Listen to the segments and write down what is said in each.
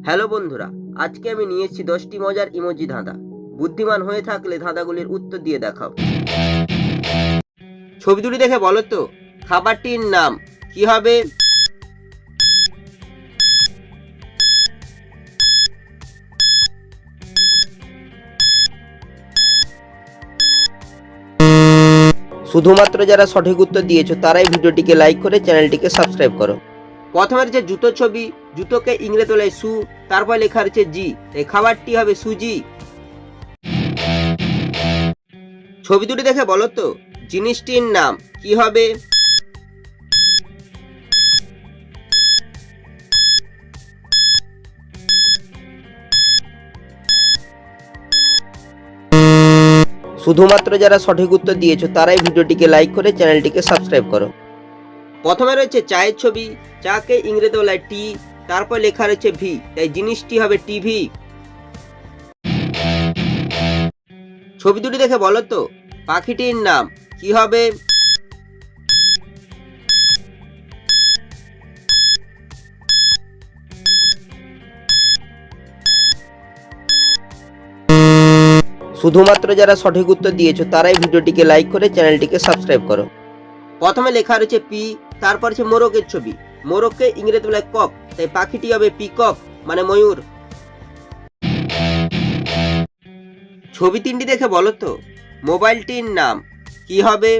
Hello বন্ধুরা, আজকে আমি নিয়ে এসেছি 10টি মজার ইমোজি ধাঁধা। বুদ্ধিমান হয়ে থাকলে ধাঁধাগুলির উত্তর দিয়ে দেখাও। ছবি দুটি দেখে বলো তো খাবারটির নাম কি হবে? শুধুমাত্র যারা সঠিক উত্তর দিয়েছো তারাই ভিডিওটিকে লাইক করে চ্যানেলটিকে সাবস্ক্রাইব করো। প্রথমে রয়েছে জুতো ছবি, জুতোকে ইংরেজি বলে শু, তারপর লেখা রয়েছে জি, এই খাবারটি হবে সুজি। ছবি দুটি দেখে বলো তো জিনিসটির নাম কি হবে? শুধুমাত্র যারা সঠিক উত্তর দিয়েছো তারাই ভিডিওটিকে লাইক করে চ্যানেলটিকে সাবস্ক্রাইব করো। প্রথমে রয়েছে চায়ের ছবি, চাকে ইংরেজি বলায় টি, তারপর লেখা রয়েছে ভি, তাই জিনিসটি হবে টিভি। ছবি দুটি দেখে বলো তো পাখিটির নাম কি হবে? শুধুমাত্র যারা সঠিক উত্তর দিয়েছো তারাই ভিডিওটিকে লাইক করে চ্যানেলটিকে সাবস্ক্রাইব করো। প্রথমে লেখা রয়েছে পি, তারপর হচ্ছে মোরগের ছবি, মোরগকে ইংরেজি বলে কক, তাই পাখিটি হবে পিকক মানে ময়ূর। ছবি তিনটি দেখে বলো তো মোবাইলটির নাম কি হবে?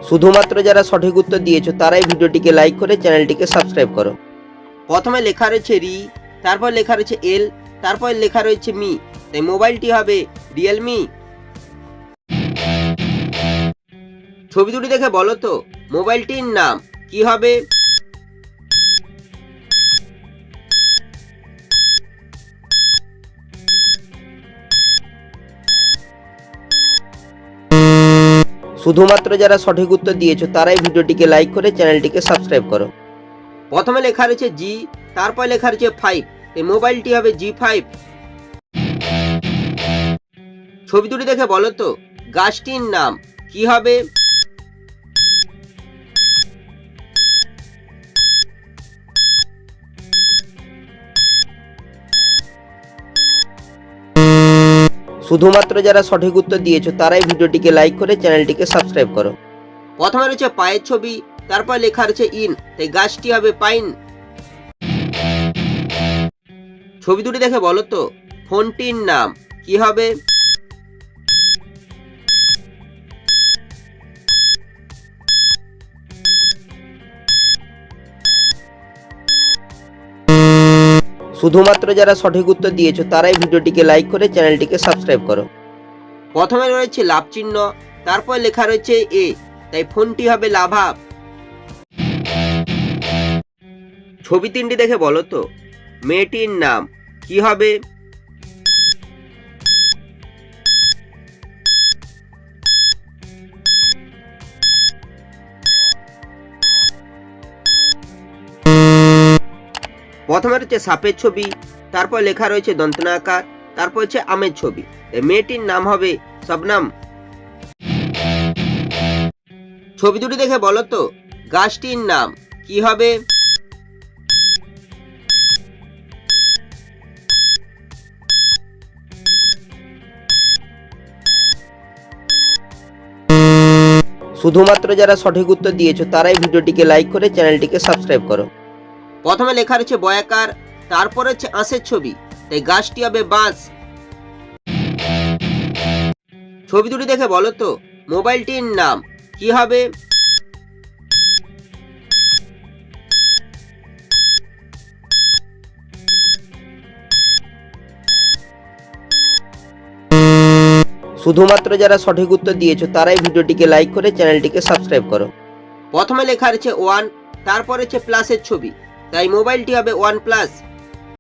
শুধুমাত্র যারা সঠিক উত্তর দিয়েছো তারাই ভিডিওটিকে লাইক করে চ্যানেলটিকে সাবস্ক্রাইব করো। প্রথমে লেখা রয়েছে রি, তারপর লেখা রয়েছে এল, তারপর লেখা রয়েছে মি, তাই মোবাইলটি হবে রিয়েলমি। ছবি দুটি দেখে বলো তো মোবাইলটির নাম কি হবে? শুধুমাত্র যারা সঠিক উত্তর দিয়েছো তারাই ভিডিওটিকে লাইক করে চ্যানেলটিকে সাবস্ক্রাইব করো। প্রথমে লেখা রয়েছে জি, তারপর লেখা রয়েছে 5, এই মোবাইলটি হবে G5। ছবি দুটি দেখে বলো তো গাছটির নাম কি হবে? শুধুমাত্র যারা সঠিক উত্তর দিয়েছো তারাই ভিডিওটিকে লাইক করে চ্যানেলটিকে সাবস্ক্রাইব করো। প্রথমে রয়েছে পায়ের ছবি, তারপর লেখা রয়েছে ইন, তাই গাছটি হবে পাইন। ছবি দুটি দেখে বলো তো ফোনটির নাম কি হবে? শুধুমাত্র যারা সঠিক উত্তর দিয়েছো তারাই ভিডিওটিকে লাইক করে চ্যানেলটিকে সাবস্ক্রাইব করো। প্রথমে রয়েছে লাভ চিহ্ন, তারপর লেখা রয়েছে এ, তাই ফোনটি হবে লাভা। ছবি তিনটি দেখে বলো তো মেয়েটির নাম কি হবে? প্রথমে রয়েছে সাপের ছবি, তারপর লেখা রয়েছে দন্তনাকার, তারপর হচ্ছে আমের ছবি, মেয়েটির নাম হবে শবনম। ছবি দুটি দেখে বলো তো গাছটির নাম কি হবে? শুধুমাত্র যারা সঠিক উত্তর দিয়েছো তারাই ভিডিওটিকে লাইক করে চ্যানেলটিকে সাবস্ক্রাইব করো। প্রথমে লেখা রয়েছে বয়াকার, তারপর হচ্ছে আঁশের ছবি, তাই গাছটি হবে বাঁশ। ছবি দুটি দেখে বলো তো মোবাইলটির নাম কি হবে? শুধুমাত্র যারা সঠিক উত্তর দিয়েছো তারাই ভিডিওটিকে লাইক করে চ্যানেলটিকে সাবস্ক্রাইব করো। প্রথমে লেখা রয়েছে ওয়ান, তারপর হচ্ছে প্লাসের ছবি, তাই মোবাইলটি হবে ওয়ান প্লাস।